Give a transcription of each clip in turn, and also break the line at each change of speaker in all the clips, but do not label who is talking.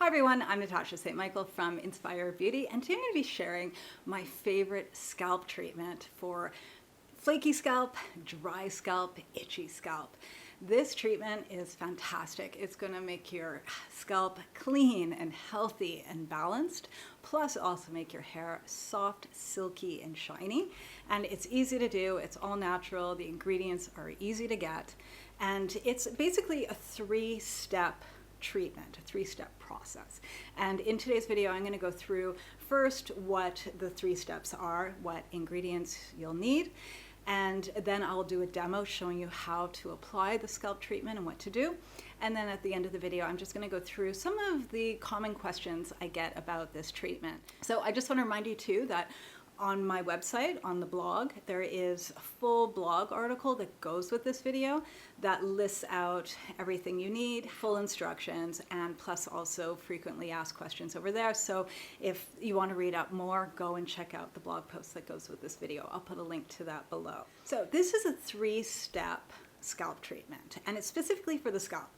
Hi everyone, I'm Natasha St. Michael from Inspire Beauty, and today I'm going to be sharing my favorite scalp treatment for flaky scalp, dry scalp, itchy scalp. This treatment is fantastic. It's going to make your scalp clean and healthy and balanced, plus also make your hair soft, silky, and shiny. And it's easy to do. It's all natural. The ingredients are easy to get. And it's basically a three-step treatment, a three-step process. And in today's video, I'm going to go through first what the three steps are, what ingredients you'll need, and then I'll do a demo showing you how to apply the scalp treatment and what to do. And then at the end of the video, I'm just going to go through some of the common questions I get about this treatment. So I just want to remind you too that on my website, on the blog, there is a full blog article that goes with this video that lists out everything you need, full instructions, and plus also frequently asked questions over there. So if you want to read up more, go and check out the blog post that goes with this video. I'll put a link to that below. So this is a three-step scalp treatment, and it's specifically for the scalp.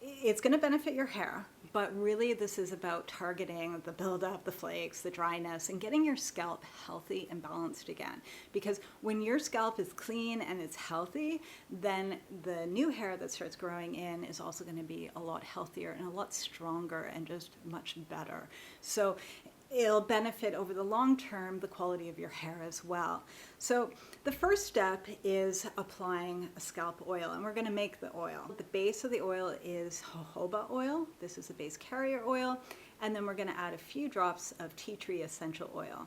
It's going to benefit your hair, but really this is about targeting the buildup, the flakes, the dryness, and getting your scalp healthy and balanced again. Because when your scalp is clean and it's healthy, then the new hair that starts growing in is also going to be a lot healthier and a lot stronger and just much better. So it'll benefit over the long term the quality of your hair as well. So the first step is applying a scalp oil, and we're going to make the oil. The base of the oil is jojoba oil. This is a base carrier oil, and then we're going to add a few drops of tea tree essential oil.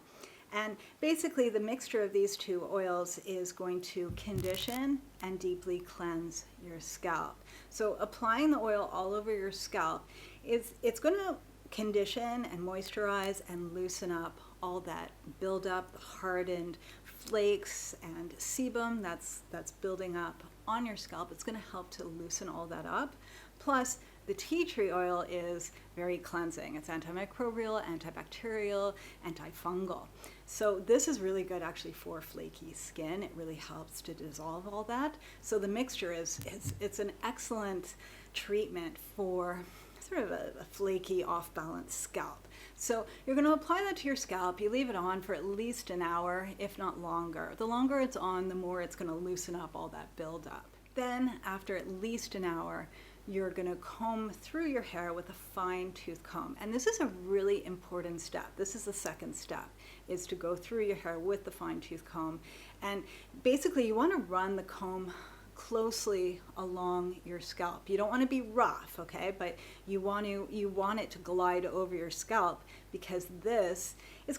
And basically the mixture of these two oils is going to condition and deeply cleanse your scalp. So applying the oil all over your scalp it's going to condition and moisturize and loosen up all that buildup, hardened flakes and sebum that's building up on your scalp. It's going to help to loosen all that up. Plus, the tea tree oil is very cleansing. It's antimicrobial, antibacterial, antifungal. So this is really good actually for flaky skin. It really helps to dissolve all that. So the mixture it's an excellent treatment for sort of a flaky, off-balance scalp. So you're going to apply that to your scalp. You leave it on for at least an hour, if not longer. The longer it's on, the more it's going to loosen up all that buildup. Then, after at least an hour, you're going to comb through your hair with a fine-tooth comb. And this is a really important step. This is the second step, is to go through your hair with the fine-tooth comb. And basically, you want to run the comb closely along your scalp. You don't want to be rough, okay? But you want it to glide over your scalp, because this is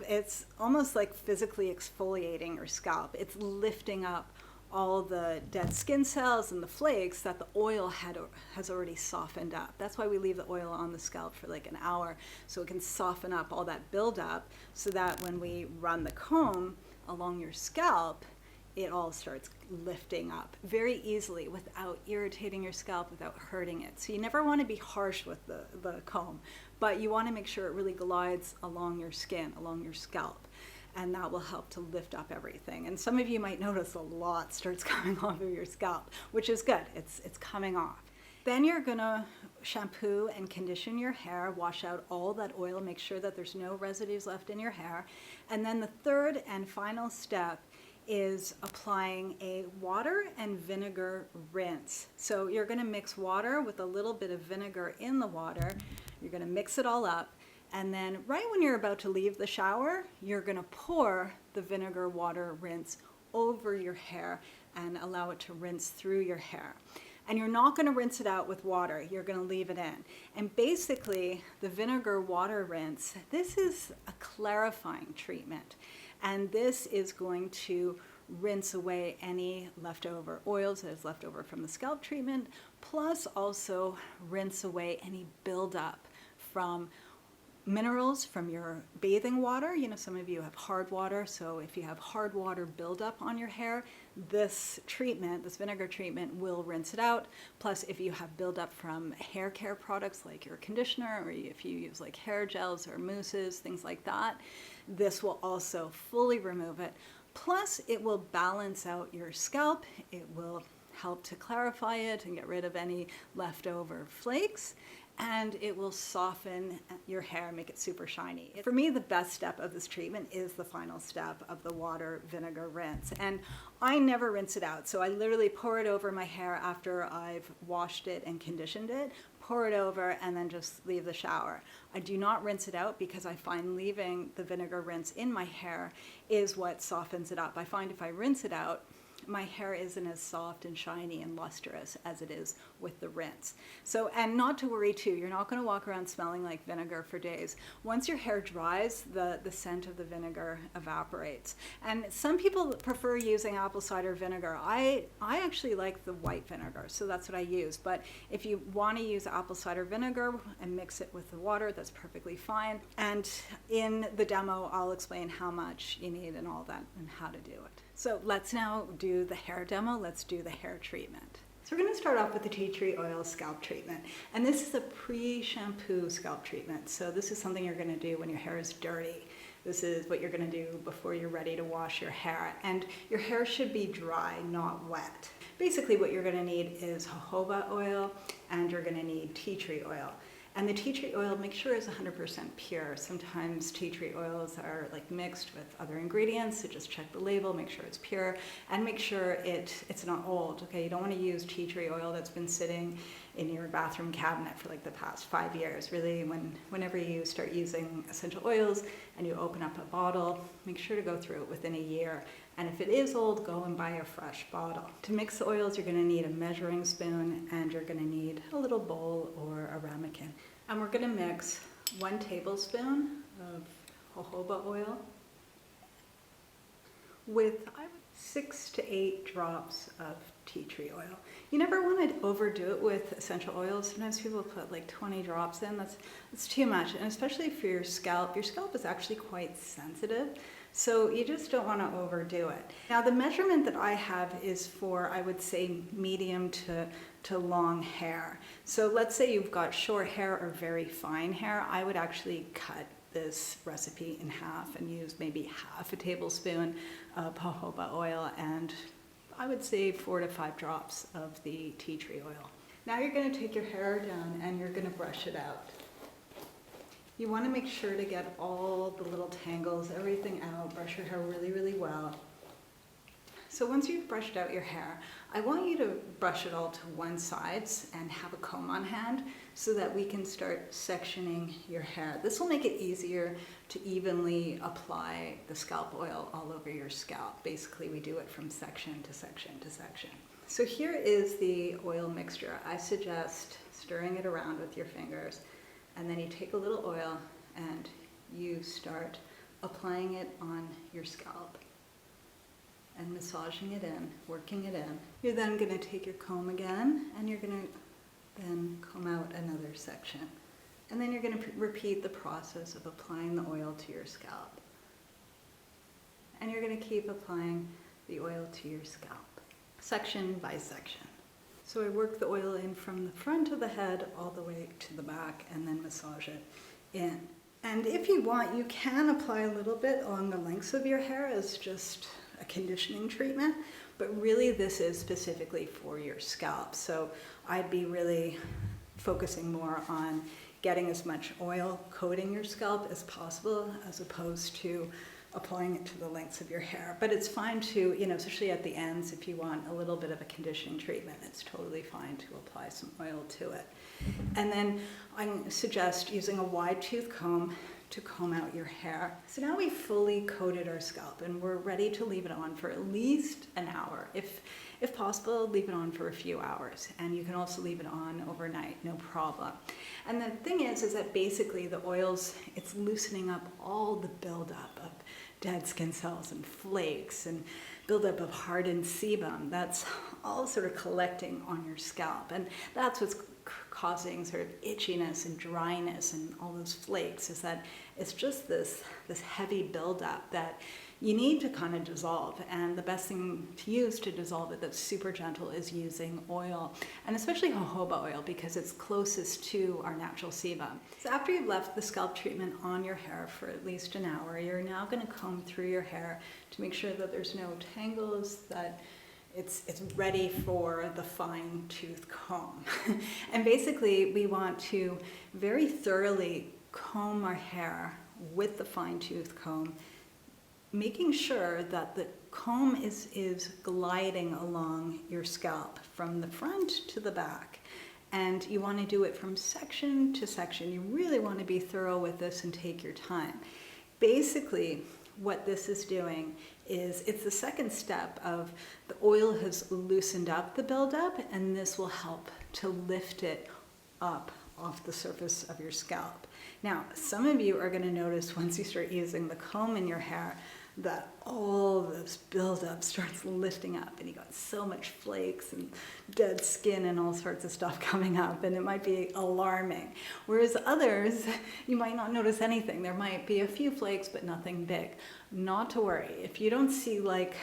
it's almost like physically exfoliating your scalp. It's lifting up all the dead skin cells and the flakes that the oil has already softened up. That's why we leave the oil on the scalp for like an hour, so it can soften up all that buildup, so that when we run the comb along your scalp, it all starts lifting up very easily without irritating your scalp, without hurting it. So you never want to be harsh with the comb, but you want to make sure it really glides along your skin, along your scalp, and that will help to lift up everything. And some of you might notice a lot starts coming off of your scalp, which is good. It's coming off. Then you're gonna shampoo and condition your hair, wash out all that oil, make sure that there's no residues left in your hair. And then the third and final step is applying a water and vinegar rinse. So you're going to mix water with a little bit of vinegar in the water. You're going to mix it all up, and then right when you're about to leave the shower, you're going to pour the vinegar water rinse over your hair and allow it to rinse through your hair. And you're not going to rinse it out with water. You're going to leave it in. And basically, the vinegar water rinse, this is a clarifying treatment. And this is going to rinse away any leftover oils that is left over from the scalp treatment, plus also rinse away any buildup from minerals from your bathing water. You know, some of you have hard water, so if you have hard water buildup on your hair, this treatment, this vinegar treatment, will rinse it out. Plus, if you have buildup from hair care products like your conditioner, or if you use like hair gels or mousses, things like that, this will also fully remove it. Plus, it will balance out your scalp. It will help to clarify it and get rid of any leftover flakes. and it will soften your hair, make it super shiny. For me, the best step of this treatment is the final step of the water vinegar rinse. And I never rinse it out. So I literally pour it over my hair after I've washed it and conditioned it, pour it over, and then just leave the shower. I do not rinse it out because I find leaving the vinegar rinse in my hair is what softens it up. I find if I rinse it out, my hair isn't as soft and shiny and lustrous as it is with the rinse. So, and not to worry too, you're not going to walk around smelling like vinegar for days. Once your hair dries, the scent of the vinegar evaporates. And some people prefer using apple cider vinegar. I actually like the white vinegar, so that's what I use. But if you want to use apple cider vinegar and mix it with the water, that's perfectly fine. And in the demo, I'll explain how much you need and all that and how to do it. So let's now do the hair demo. Let's do the hair treatment. So we're going to start off with the tea tree oil scalp treatment. And this is a pre-shampoo scalp treatment. So this is something you're going to do when your hair is dirty. This is what you're going to do before you're ready to wash your hair. And your hair should be dry, not wet. Basically what you're going to need is jojoba oil, and you're going to need tea tree oil. And the tea tree oil, make sure it's 100% pure. Sometimes tea tree oils are like mixed with other ingredients, so just check the label, make sure it's pure, and make sure it's not old, okay? You don't want to use tea tree oil that's been sitting in your bathroom cabinet for like the past 5 years. Really, whenever you start using essential oils and you open up a bottle, make sure to go through it within a year. And if it is old, go and buy a fresh bottle. To mix the oils, you're going to need a measuring spoon, and you're going to need a little bowl or a ramekin. And we're going to mix 1 tablespoon of jojoba oil with 6 to 8 drops of tea tree oil. You never want to overdo it with essential oils. Sometimes people put like 20 drops in. That's too much, and especially for your scalp. Your scalp is actually quite sensitive, so you just don't want to overdo it. Now the measurement that I have is for, I would say, medium to long hair. So let's say you've got short hair or very fine hair. I would actually cut this recipe in half and use maybe half a tablespoon of jojoba oil, and I would say 4 to 5 drops of the tea tree oil. Now you're going to take your hair down and you're going to brush it out. You want to make sure to get all the little tangles, everything out, brush your hair really, really well. So once you've brushed out your hair, I want you to brush it all to one side and have a comb on hand so that we can start sectioning your hair. This will make it easier to evenly apply the scalp oil all over your scalp. Basically, we do it from section to section to section. So here is the oil mixture. I suggest stirring it around with your fingers, and then you take a little oil and you start applying it on your scalp and massaging it in, working it in. You're then going to take your comb again, and you're going to then comb out another section. And then you're going to repeat the process of applying the oil to your scalp. And you're going to keep applying the oil to your scalp, section by section. So I work the oil in from the front of the head all the way to the back, and then massage it in. And if you want, you can apply a little bit along the lengths of your hair as just a conditioning treatment, but really this is specifically for your scalp. So I'd be really focusing more on getting as much oil coating your scalp as possible, as opposed to applying it to the lengths of your hair. But it's fine to, especially at the ends, if you want a little bit of a conditioning treatment, it's totally fine to apply some oil to it. And then I suggest using a wide tooth comb to comb out your hair. So now we've fully coated our scalp and we're ready to leave it on for at least an hour. If possible, leave it on for a few hours, and you can also leave it on overnight, no problem. And the thing is that basically the oils, it's loosening up all the buildup of dead skin cells and flakes and buildup of hardened sebum. That's all sort of collecting on your scalp, and that's what's causing sort of itchiness and dryness and all those flakes, is that it's just this heavy buildup that you need to kind of dissolve. And the best thing to use to dissolve it that's super gentle is using oil, and especially jojoba oil, because it's closest to our natural sebum. So after you've left the scalp treatment on your hair for at least an hour, you're now going to comb through your hair to make sure that there's no tangles, that it's ready for the fine tooth comb. And basically we want to very thoroughly comb our hair with the fine tooth comb, making sure that the comb is gliding along your scalp from the front to the back. And you want to do it from section to section. You really want to be thorough with this and take your time. Basically, what this is doing is it's the second step of the oil has loosened up the buildup, and this will help to lift it up off the surface of your scalp. Now, some of you are going to notice once you start using the comb in your hair that all this buildup starts lifting up, and you got so much flakes and dead skin and all sorts of stuff coming up, and it might be alarming. Whereas others, you might not notice anything. There might be a few flakes, but nothing big. Not to worry. If you don't see like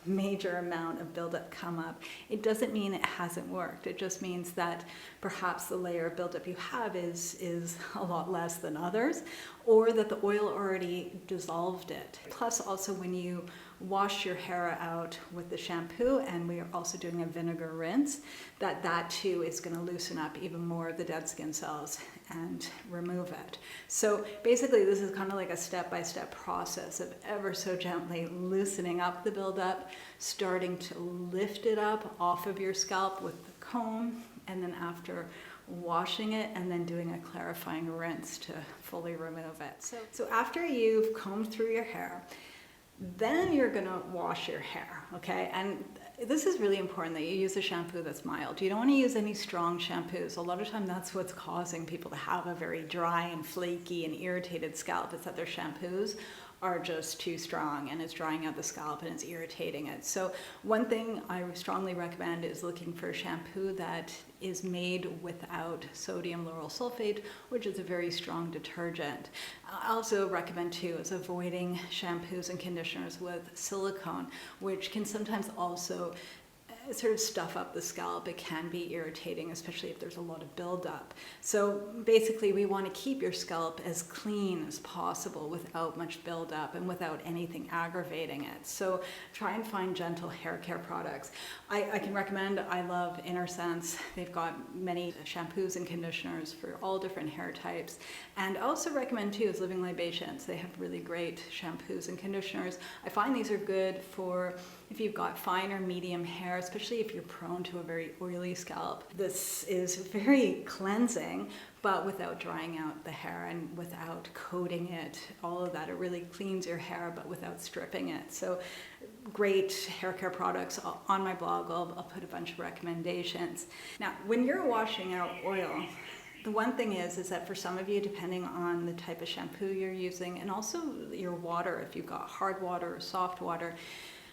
major amount of buildup come up, it doesn't mean it hasn't worked. It just means that perhaps the layer of buildup you have is a lot less than others, or that the oil already dissolved it. Plus also when you wash your hair out with the shampoo, and we are also doing a vinegar rinse, that too is going to loosen up even more of the dead skin cells and remove it. So basically this is kind of like a step-by-step process of ever so gently loosening up the buildup, starting to lift it up off of your scalp with the comb, and then after washing it and then doing a clarifying rinse to fully remove it. So after you've combed through your hair, then you're gonna wash your hair, okay? And this is really important that you use a shampoo that's mild. You don't want to use any strong shampoos. A lot of time that's what's causing people to have a very dry and flaky and irritated scalp. It's that their shampoos are just too strong and it's drying out the scalp and it's irritating it. So one thing I strongly recommend is looking for a shampoo that is made without sodium lauryl sulfate, which is a very strong detergent. I also recommend too is avoiding shampoos and conditioners with silicone, which can sometimes also sort of stuff up the scalp. It can be irritating, especially if there's a lot of buildup. So basically we want to keep your scalp as clean as possible without much buildup and without anything aggravating it. So try and find gentle hair care products. I can recommend, I love Inner Sense. They've got many shampoos and conditioners for all different hair types. And I also recommend too is Living Libations. They have really great shampoos and conditioners. I find these are good for if you've got fine or medium hair, especially if you're prone to a very oily scalp. This is very cleansing, but without drying out the hair and without coating it, all of that. It really cleans your hair, but without stripping it. So great hair care products. On my blog, I'll put a bunch of recommendations. Now, when you're washing out oil, the one thing is that for some of you, depending on the type of shampoo you're using, and also your water, if you've got hard water or soft water,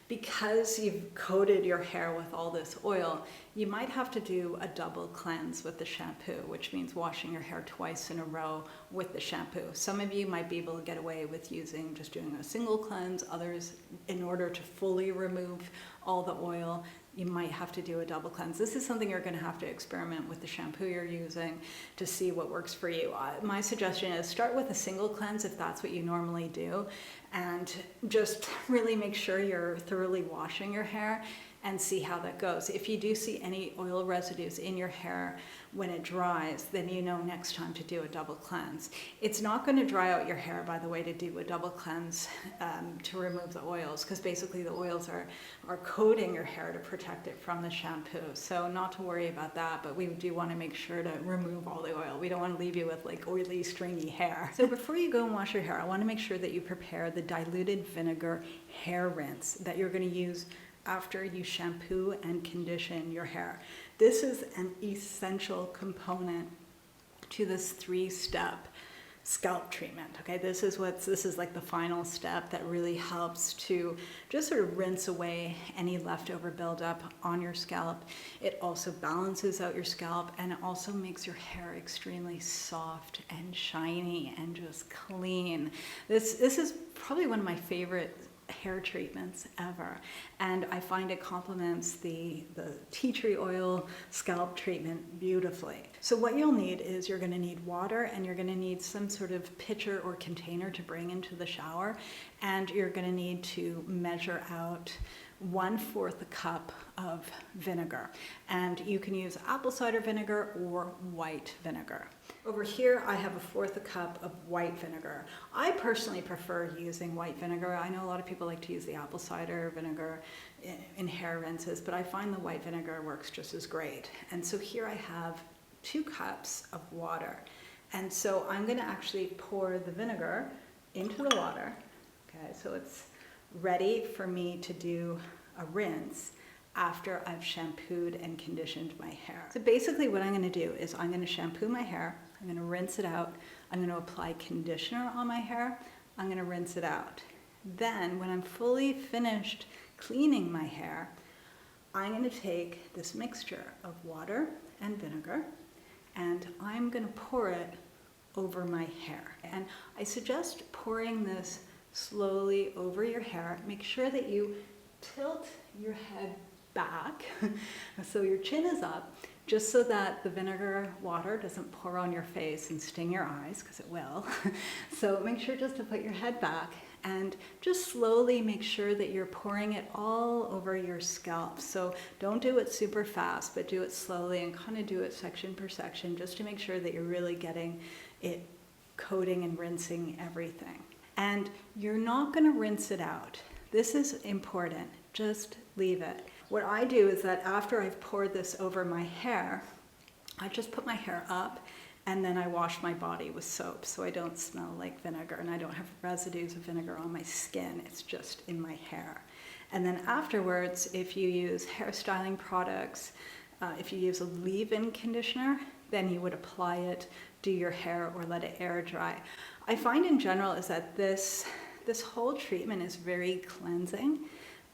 because you've coated your hair with all this oil, you might have to do a double cleanse with the shampoo, which means washing your hair twice in a row with the shampoo. Some of you might be able to get away with just doing a single cleanse. Others, in order to fully remove all the oil, you might have to do a double cleanse. This is something you're going to have to experiment with the shampoo you're using to see what works for you. My suggestion is start with a single cleanse if that's what you normally do, and just really make sure you're thoroughly washing your hair and see how that goes. If you do see any oil residues in your hair when it dries, then you know next time to do a double cleanse. It's not going to dry out your hair, by the way, to do a double cleanse to remove the oils, because basically the oils are coating your hair to protect it from the shampoo. So not to worry about that, but we do want to make sure to remove all the oil. We don't want to leave you with like oily, stringy hair. So before you go and wash your hair, I want to make sure that you prepare the diluted vinegar hair rinse that you're going to use after you shampoo and condition your hair. This is an essential component to this 3-step scalp treatment. Okay, this is like the final step that really helps to just sort of rinse away any leftover buildup on your scalp. It also balances out your scalp, and it also makes your hair extremely soft and shiny and just clean. This is probably one of my favorite hair treatments ever, and I find it complements the tea tree oil scalp treatment beautifully. So what you'll need is you're going to need water, and you're going to need some sort of pitcher or container to bring into the shower, and you're going to need to measure out 1/4 a cup of vinegar. And you can use apple cider vinegar or white vinegar. Over here, I have 1/4 a cup of white vinegar. I personally prefer using white vinegar. I know a lot of people like to use the apple cider vinegar in hair rinses, but I find the white vinegar works just as great. And so here I have 2 cups of water. And so I'm going to actually pour the vinegar into the water. Okay, so it's ready for me to do a rinse after I've shampooed and conditioned my hair. So basically what I'm going to do is I'm going to shampoo my hair, I'm going to rinse it out, I'm going to apply conditioner on my hair, I'm going to rinse it out. Then when I'm fully finished cleaning my hair, I'm going to take this mixture of water and vinegar and I'm going to pour it over my hair. And I suggest pouring this slowly over your hair. Make sure that you tilt your head back so your chin is up, just so that the vinegar water doesn't pour on your face and sting your eyes, because it will. So make sure just to put your head back and just slowly make sure that you're pouring it all over your scalp. So don't do it super fast, but do it slowly and kind of do it section per section, just to make sure that you're really getting it coating and rinsing everything. And you're not going to rinse it out. This is important. Just leave it. What I do is that after I've poured this over my hair, I just put my hair up and then I wash my body with soap so I don't smell like vinegar and I don't have residues of vinegar on my skin. It's just in my hair. And then afterwards, if you use hairstyling products, if you use a leave-in conditioner, then you would apply it, do your hair, or let it air dry. I find in general is that this whole treatment is very cleansing,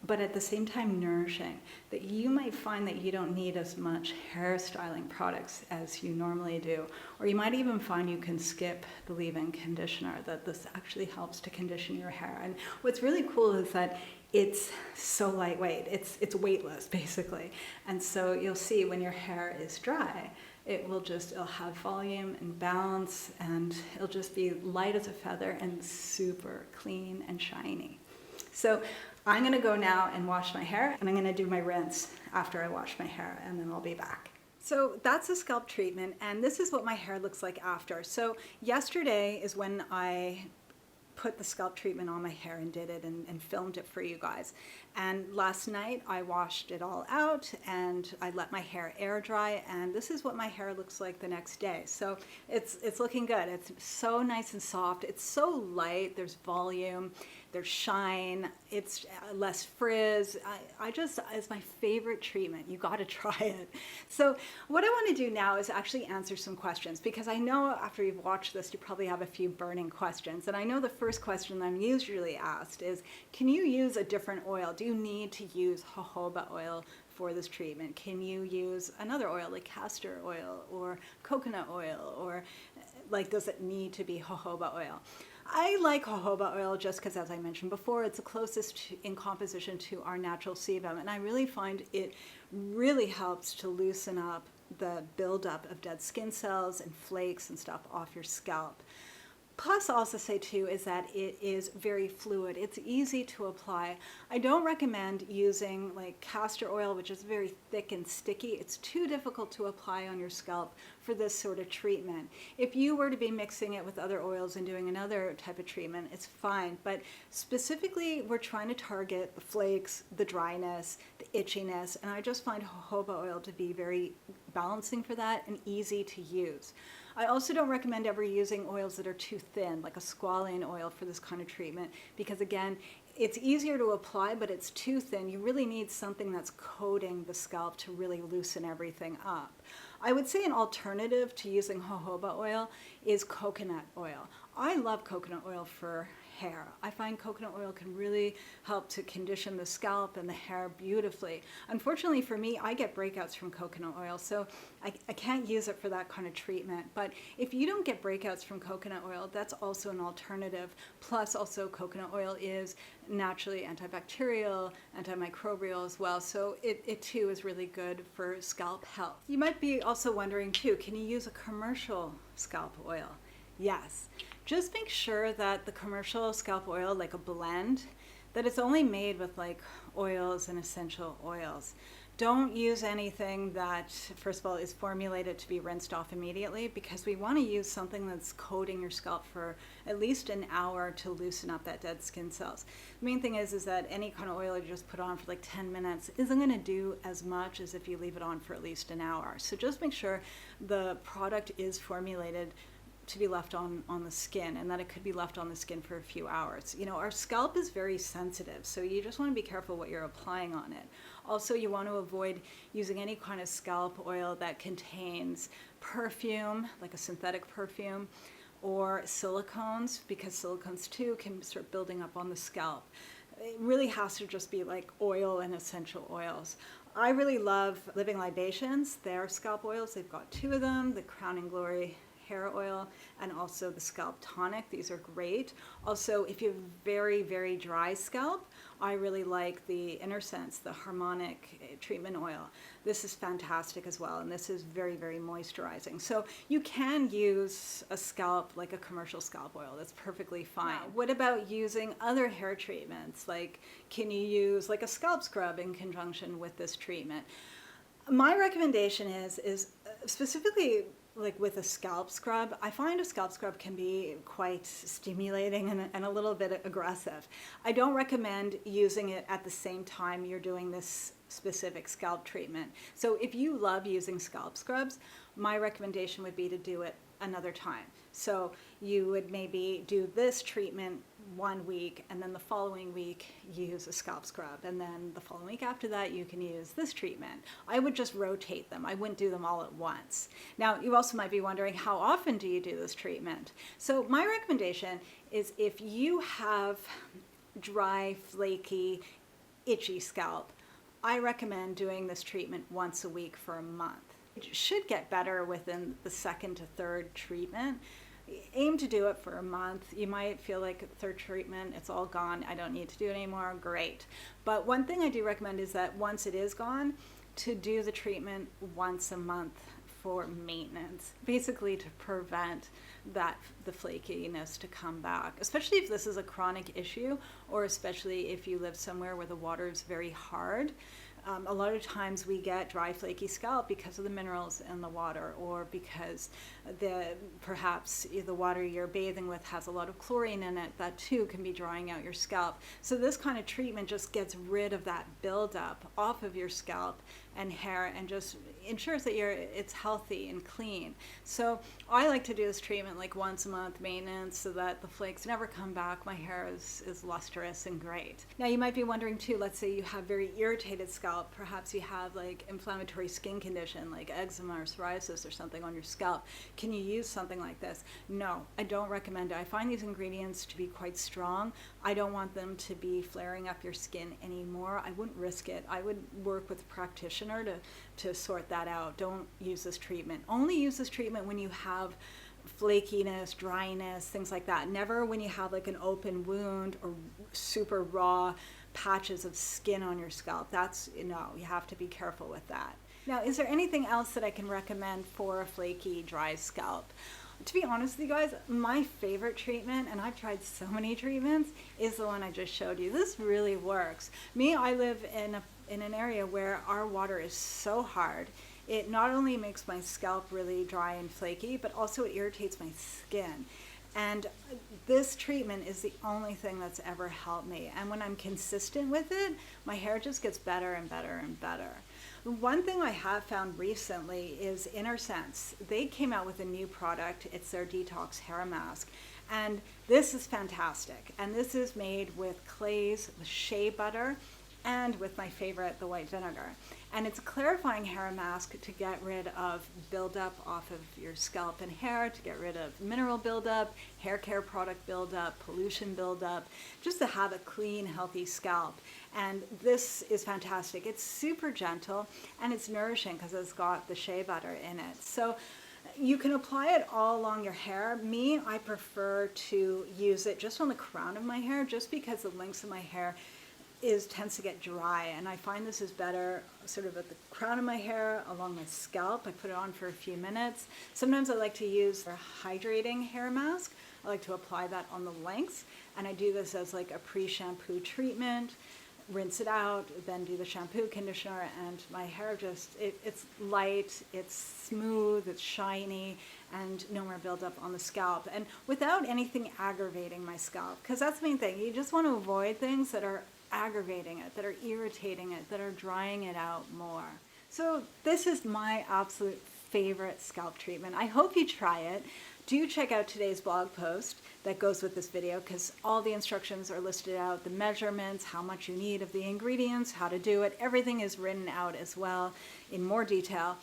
but at the same time nourishing, that you might find that you don't need as much hair styling products as you normally do, or you might even find you can skip the leave-in conditioner, that this actually helps to condition your hair. And what's really cool is that it's so lightweight, it's weightless basically. And so you'll see when your hair is dry, it'll have volume and bounce, and it'll just be light as a feather and super clean and shiny. So I'm going to go now and wash my hair, and I'm going to do my rinse after I wash my hair, and then I'll be back. So that's a scalp treatment, and this is what my hair looks like after. So yesterday is when I put the scalp treatment on my hair and did it and filmed it for you guys. And last night I washed it all out and I let my hair air dry, and this is what my hair looks like the next day. So it's looking good. It's so nice and soft. It's so light. There's volume, there's shine, it's less frizz. It's my favorite treatment. You got to try it. So what I want to do now is actually answer some questions, because I know after you've watched this, you probably have a few burning questions. And I know the first question I'm usually asked is, can you use a different oil? Do you need to use jojoba oil for this treatment? Can you use another oil like castor oil or coconut oil, or like, does it need to be jojoba oil? I like jojoba oil just because, as I mentioned before, it's the closest in composition to our natural sebum, and I really find it really helps to loosen up the buildup of dead skin cells and flakes and stuff off your scalp. Plus, I'll also say too is that it is very fluid. It's easy to apply. I don't recommend using like castor oil, which is very thick and sticky. It's too difficult to apply on your scalp for this sort of treatment. If you were to be mixing it with other oils and doing another type of treatment, it's fine. But specifically, we're trying to target the flakes, the dryness, the itchiness, and I just find jojoba oil to be very balancing for that and easy to use. I also don't recommend ever using oils that are too thin, like a squalane oil for this kind of treatment, because again, it's easier to apply, but it's too thin. You really need something that's coating the scalp to really loosen everything up. I would say an alternative to using jojoba oil is coconut oil. I love coconut oil for hair. I find coconut oil can really help to condition the scalp and the hair beautifully. Unfortunately for me, I get breakouts from coconut oil, so I can't use it for that kind of treatment. But if you don't get breakouts from coconut oil, that's also an alternative. Plus also coconut oil is naturally antibacterial, antimicrobial as well, so it too is really good for scalp health. You might be also wondering too, can you use a commercial scalp oil? Yes. Just make sure that the commercial scalp oil, like a blend, that it's only made with like oils and essential oils. Don't use anything that, first of all, is formulated to be rinsed off immediately, because we want to use something that's coating your scalp for at least an hour to loosen up that dead skin cells. The main thing is that any kind of oil you just put on for like 10 minutes isn't going to do as much as if you leave it on for at least an hour. So just make sure the product is formulated to be left on the skin, and that it could be left on the skin for a few hours. You know, our scalp is very sensitive, so you just want to be careful what you're applying on it. Also, you want to avoid using any kind of scalp oil that contains perfume, like a synthetic perfume, or silicones, because silicones too can start building up on the scalp. It really has to just be like oil and essential oils. I really love Living Libations, their scalp oils. They've got 2 of them, the Crown and Glory hair oil and also the scalp tonic. These are great. Also, if you have very, very dry scalp, I really like the Innersense, the harmonic treatment oil. This is fantastic as well, and this is very, very moisturizing. So you can use a scalp, like a commercial scalp oil. That's perfectly fine. Now, what about using other hair treatments? Like, can you use like a scalp scrub in conjunction with this treatment? My recommendation is specifically like with a scalp scrub. I find a scalp scrub can be quite stimulating and a little bit aggressive. I don't recommend using it at the same time you're doing this specific scalp treatment. So if you love using scalp scrubs, my recommendation would be to do it another time. So you would maybe do this treatment 1 week, and then the following week use a scalp scrub, and then the following week after that you can use this treatment. I would just rotate them. I wouldn't do them all at once. Now, you also might be wondering, how often do you do this treatment? So my recommendation is, if you have dry, flaky, itchy scalp, I recommend doing this treatment once a week for a month. It should get better within the 2nd to 3rd treatment. Aim to do it for a month. You might feel like 3rd treatment, it's all gone, I don't need to do it anymore. Great. But one thing I do recommend is that once it is gone, to do the treatment once a month for maintenance, basically to prevent the flakiness to come back, especially if this is a chronic issue, or especially if you live somewhere where the water is very hard. A lot of times we get dry, flaky scalp because of the minerals in the water, or because perhaps the water you're bathing with has a lot of chlorine in it. That too can be drying out your scalp. So this kind of treatment just gets rid of that buildup off of your scalp and hair, and just ensures that it's healthy and clean. So I like to do this treatment like once a month, maintenance, so that the flakes never come back. My hair is lustrous and great. Now you might be wondering too, let's say you have very irritated scalp, perhaps you have like inflammatory skin condition like eczema or psoriasis or something on your scalp. Can you use something like this? No, I don't recommend it. I find these ingredients to be quite strong. I don't want them to be flaring up your skin anymore. I wouldn't risk it. I would work with a practitioner to sort that out. Don't use this treatment. Only use this treatment when you have flakiness, dryness, things like that. Never when you have like an open wound or super raw patches of skin on your scalp. No, you have to be careful with that. Now, is there anything else that I can recommend for a flaky, dry scalp? To be honest with you guys, my favorite treatment, and I've tried so many treatments, is the one I just showed you. This really works. I live in an area where our water is so hard. It not only makes my scalp really dry and flaky, but also it irritates my skin. And this treatment is the only thing that's ever helped me. And when I'm consistent with it, my hair just gets better and better and better. One thing I have found recently is Innersense. They came out with a new product. It's their detox hair mask. And this is fantastic. And this is made with clays, with shea butter, and with my favorite, the white vinegar. And it's a clarifying hair mask to get rid of buildup off of your scalp and hair, to get rid of mineral buildup, hair care product buildup, pollution buildup, just to have a clean, healthy scalp. And this is fantastic. It's super gentle and it's nourishing because it's got the shea butter in it. So you can apply it all along your hair. I prefer to use it just on the crown of my hair, just because the links of my hair tends to get dry, and I find this is better sort of at the crown of my hair, along my scalp. I put it on for a few minutes. Sometimes I like to use a hydrating hair mask. I like to apply that on the lengths, and I do this as like a pre-shampoo treatment, rinse it out, then do the shampoo, conditioner, and my hair just, it's light, it's smooth, it's shiny, and no more buildup on the scalp, and without anything aggravating my scalp, because that's the main thing. You just want to avoid things that are aggravating it, that are irritating it, that are drying it out more. So this is my absolute favorite scalp treatment. I hope you try it. Do check out today's blog post that goes with this video, because all the instructions are listed out, the measurements, how much you need of the ingredients, how to do it, everything is written out as well in more detail.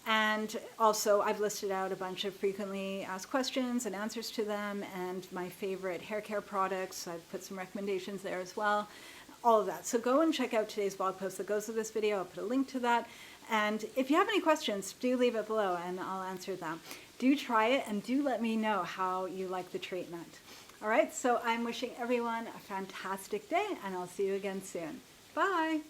And also I've listed out a bunch of frequently asked questions and answers to them, and my favorite hair care products. I've put some recommendations there as well, all of that. So go and check out today's blog post that goes with this video. I'll put a link to that. And if you have any questions, do leave it below and I'll answer them. Do try it and do let me know how you like the treatment. All right, so I'm wishing everyone a fantastic day, and I'll see you again soon. Bye.